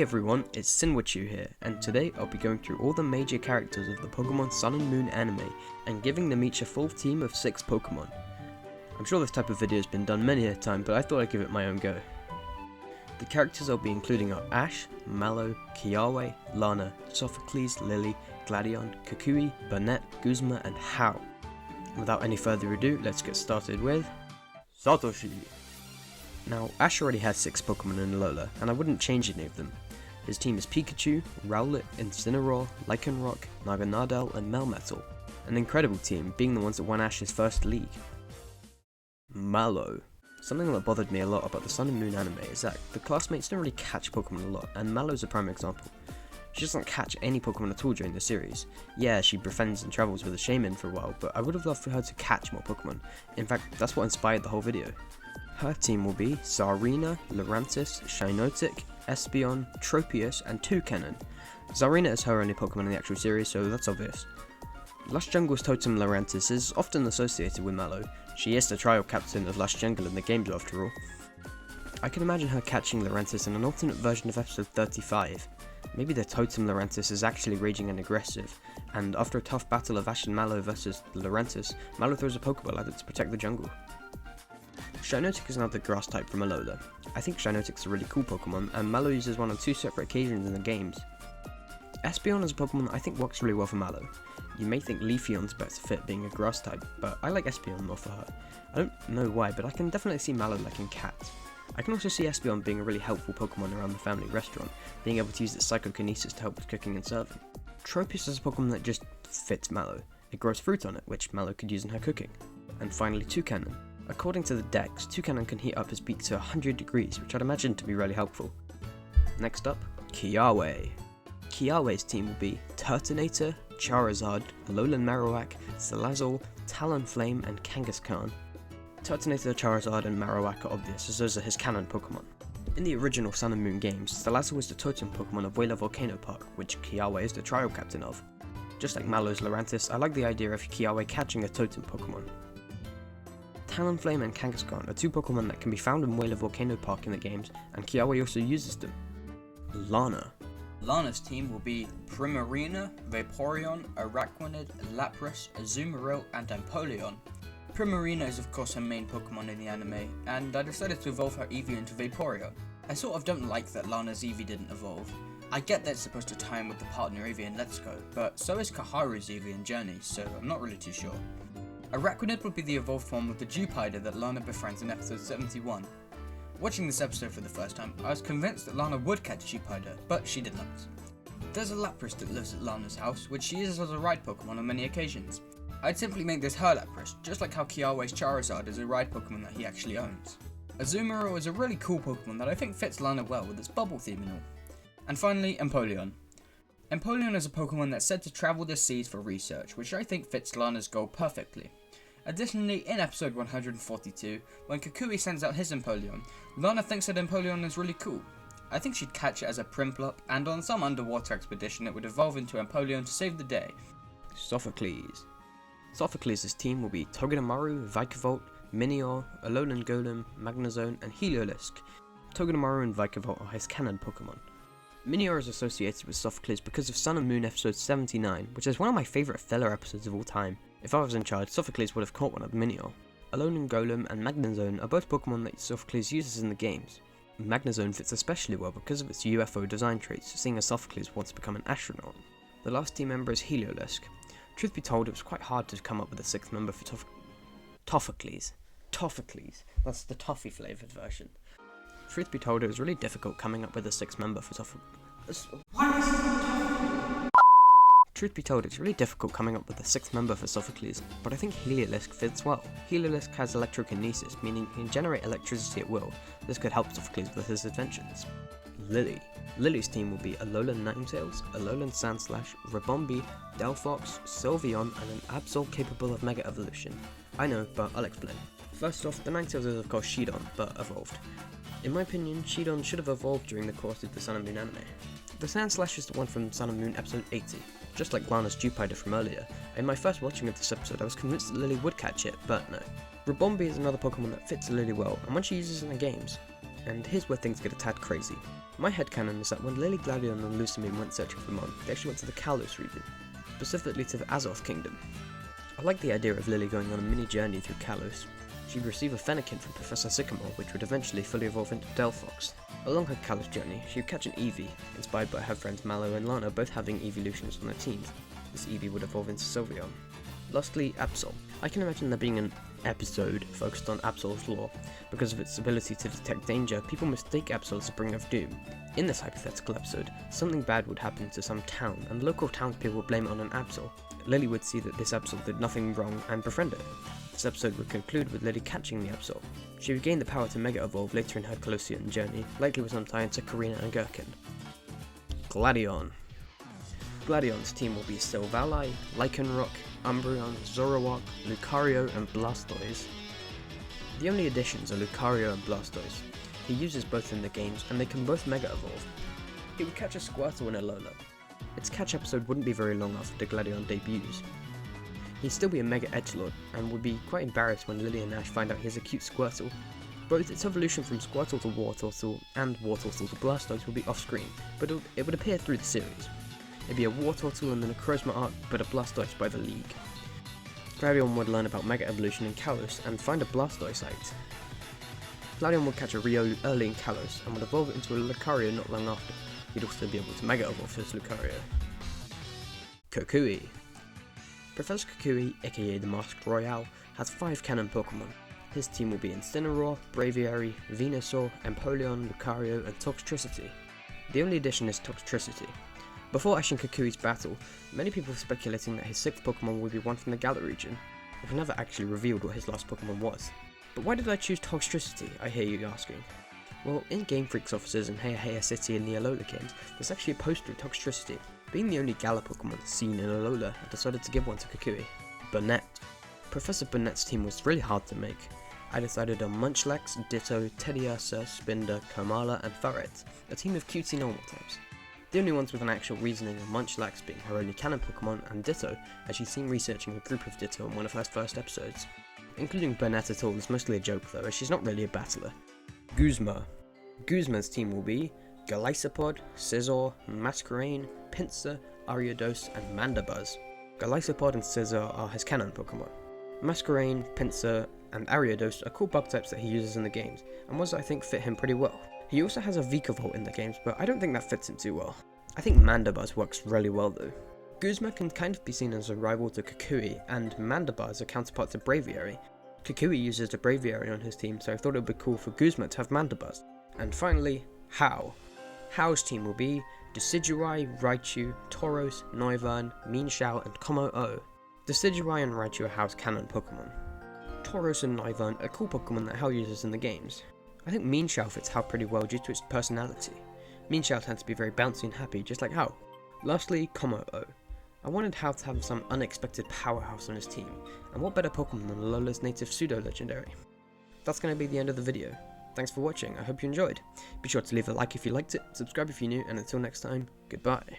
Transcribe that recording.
everyone, it's Sinwachu here, and today I'll be going through all the major characters of the Pokemon Sun and Moon anime, and giving them each a full team of 6 Pokemon. I'm sure this type of video has been done many a time, but I thought I'd give it my own go. The characters I'll be including are Ash, Mallow, Kiawe, Lana, Sophocles, Lily, Gladion, Kukui, Burnett, Guzma, and Hau. Without any further ado, let's get started with Satoshi. Now, Ash already has 6 Pokemon in Alola, and I wouldn't change any of them. His team is Pikachu, Rowlet, Incineroar, Lycanroc, Naganadel, and Melmetal. An incredible team, being the ones that won Ash's first league. Mallow. Something that bothered me a lot about the Sun and Moon anime is that the classmates don't really catch Pokemon a lot, and Mallow's a prime example. She doesn't catch any Pokemon at all during the series. Yeah, she befriends and travels with a shaman for a while, but I would have loved for her to catch more Pokemon. In fact, that's what inspired the whole video. Her team will be Tsarina, Lurantis, Shiinotic, Espeon, Tropius, and Toucannon. Tsarina is her only Pokemon in the actual series, so that's obvious. Lush Jungle's totem Lurantis is often associated with Mallow. She is the trial captain of Lush Jungle in the games after all. I can imagine her catching Lurantis in an alternate version of episode 35. Maybe the totem Lurantis is actually raging and aggressive, and after a tough battle of Ash and Mallow versus Lurantis, Mallow throws a Pokeball at it to protect the jungle. Shiinotic is another grass type from Alola. I think Shiinotic's a really cool Pokemon, and Mallow uses one on 2 separate occasions in the games. Espeon is a Pokemon that I think works really well for Mallow. You may think Leafeon's better fit being a grass type, but I like Espeon more for her. I don't know why, but I can definitely see Mallow liking cats. I can also see Espeon being a really helpful Pokemon around the family restaurant, being able to use its psychokinesis to help with cooking and serving. Tropius is a Pokemon that just fits Mallow. It grows fruit on it, which Mallow could use in her cooking. And finally, Toucannon. According to the Dex, Toucannon can heat up his beak to 100 degrees, which I'd imagine to be really helpful. Next up, Kiawe. Kiawe's team will be Turtonator, Charizard, Alolan Marowak, Salazzle, Talonflame, and Kangaskhan. Turtonator, Charizard, and Marowak are obvious, as those are his canon Pokemon. In the original Sun and Moon games, Salazzle was the totem Pokemon of Wailer Volcano Park, which Kiawe is the trial captain of. Just like Mallow's Lurantis, I like the idea of Kiawe catching a totem Pokemon. Talonflame and Kangaskhan are 2 Pokemon that can be found in Wailer Volcano Park in the games, and Kiawe also uses them. Lana. Lana's team will be Primarina, Vaporeon, Araquanid, Lapras, Azumarill, and Empoleon. Primarina is of course her main Pokemon in the anime, and I decided to evolve her Eevee into Vaporeon. I sort of don't like that Lana's Eevee didn't evolve. I get that it's supposed to tie in with the partner Eevee in Let's Go, but so is Kaharu's Eevee in Journey, so I'm not really too sure. Araquanid would be the evolved form of the Dewpider that Lana befriends in episode 71. Watching this episode for the first time, I was convinced that Lana would catch Dewpider, but she did not. There's a Lapras that lives at Lana's house, which she uses as a ride Pokemon on many occasions. I'd simply make this her Lapras, just like how Kiawe's Charizard is a ride Pokemon that he actually owns. Azumarill is a really cool Pokemon that I think fits Lana well with its bubble theme and all. And finally, Empoleon. Empoleon is a Pokemon that's said to travel the seas for research, which I think fits Lana's goal perfectly. Additionally, in episode 142, when Kukui sends out his Empoleon, Lana thinks that Empoleon is really cool. I think she'd catch it as a Prinplup, and on some underwater expedition it would evolve into Empoleon to save the day. Sophocles. Sophocles' team will be Togedemaru, Vikavolt, Minior, Alolan Golem, Magnezone, and Heliolisk. Togedemaru and Vikavolt are his canon Pokemon. Minior is associated with Sophocles because of Sun and Moon episode 79, which is one of my favourite filler episodes of all time. If I was in charge, Sophocles would have caught one of Minior. Alolan Golem and Magnezone are both Pokemon that Sophocles uses in the games. Magnezone fits especially well because of its UFO design traits, seeing as Sophocles wants to become an astronaut. The last team member is Heliolisk. Truth be told, it was quite hard to come up with a 6th member for Tophocles. That's the toffee flavoured version. Truth be told, it was really difficult coming up with a 6th member for Truth be told, it's really difficult coming up with a 6th member for Sophocles, but I think Heliolisk fits well. Heliolisk has electrokinesis, meaning he can generate electricity at will. This could help Sophocles with his adventures. Lily. Lily's team will be Alolan Ninetales, Alolan Sandslash, Ribombee, Delphox, Sylveon, and an Absol capable of Mega Evolution. I know, but I'll explain. First off, the Ninetales is of course Shidon, but evolved. In my opinion, Shidon should have evolved during the course of the Sun and Moon anime. The Sandslash is the one from Sun and Moon episode 80. Just like Lana's Dewpider from earlier, in my first watching of this episode I was convinced that Lily would catch it, but no. Ribombee is another Pokemon that fits Lily well, and when she uses it in the games, and here's where things get a tad crazy. My headcanon is that when Lily, Gladion and Lusamine went searching for Mom, they actually went to the Kalos region, specifically to the Azoth Kingdom. I like the idea of Lily going on a mini journey through Kalos. She'd receive a Fennekin from Professor Sycamore, which would eventually fully evolve into Delphox. Along her Kalos journey, she'd catch an Eevee, inspired by her friends Mallow and Lana both having evolutions on their teams. This Eevee would evolve into Sylveon. Lastly, Absol. I can imagine there being an episode focused on Absol's lore. Because of its ability to detect danger, people mistake Absol as a bringer of doom. In this hypothetical episode, something bad would happen to some town, and local townspeople would blame it on an Absol. Lily would see that this Absol did nothing wrong and befriend it. This episode would conclude with Lily catching the Absol. She would gain the power to Mega Evolve later in her Colosseum journey, likely with some tie into Karina and Gherkin. Gladion. Gladion's team will be Silvally, Lycanroc, Umbreon, Zoroark, Lucario and Blastoise. The only additions are Lucario and Blastoise. He uses both in the games and they can both Mega Evolve. He would catch a Squirtle and Alola. Its catch episode wouldn't be very long after the Gladion debuts. He'd still be a Mega Edgelord and would be quite embarrassed when Lily and Ash find out he has a cute Squirtle. Both its evolution from Squirtle to Wartortle and Wartortle to Blastoise will be off screen, but it would appear through the series. It'd be a Wartortle in the Necrozma arc, but a Blastoise by the League. Gladion would learn about Mega Evolution in Kalos and find a Blastoise site. Gladion would catch a Rio early in Kalos and would evolve into a Lucario not long after. He'd also be able to Mega Evolve his Lucario. Kukui. Professor Kukui, aka the Masked Royale, has 5 canon Pokemon. His team will be Incineroar, Braviary, Venusaur, Empoleon, Lucario, and Toxtricity. The only addition is Toxtricity. Before Ash and Kukui's battle, many people were speculating that his 6th Pokemon would be one from the Galar region. We've never actually revealed what his last Pokemon was. But why did I choose Toxtricity, I hear you asking? Well, in Game Freak's offices in Heya Heya City and the Alola games, there's actually a poster of Toxtricity. Being the only Galar Pokemon seen in Alola, I decided to give one to Kukui. Burnett. Professor Burnett's team was really hard to make. I decided on Munchlax, Ditto, Teddiursa, Spinder, Komala, and Ferret, a team of cutesy normal types. The only ones with an actual reasoning are Munchlax being her only canon Pokemon, and Ditto, as she's seen researching a group of Ditto in one of her first episodes. Including Burnett at all is mostly a joke though, as she's not really a battler. Guzma. Guzma's team will be Golisopod, Scizor, Masquerain, Pinsir, Ariados, and Mandibuzz. Golisopod and Scizor are his canon Pokemon. Masquerain, Pinsir, and Ariados are cool bug types that he uses in the games, and ones that I think fit him pretty well. He also has a Vikavolt in the games, but I don't think that fits him too well. I think Mandibuzz works really well though. Guzma can kind of be seen as a rival to Kukui, and Mandibuzz a counterpart to Braviary. Kukui uses a Braviary on his team, so I thought it would be cool for Guzma to have Mandibuzz. And finally, Hau. Hau's team will be Decidueye, Raichu, Tauros, Noivern, Mienshao, and Como-O. Decidueye and Raichu are Hau's canon Pokemon. Tauros and Noivern are cool Pokemon that Hau uses in the games. I think Mienshao fits Hau pretty well due to its personality. Mienshao tends to be very bouncy and happy, just like Hau. Lastly, Como-O. I wanted Hau to have some unexpected powerhouse on his team, and what better Pokemon than Alola's native pseudo-legendary? That's going to be the end of the video. Thanks for watching, I hope you enjoyed. Be sure to leave a like if you liked it, subscribe if you're new, and until next time, goodbye.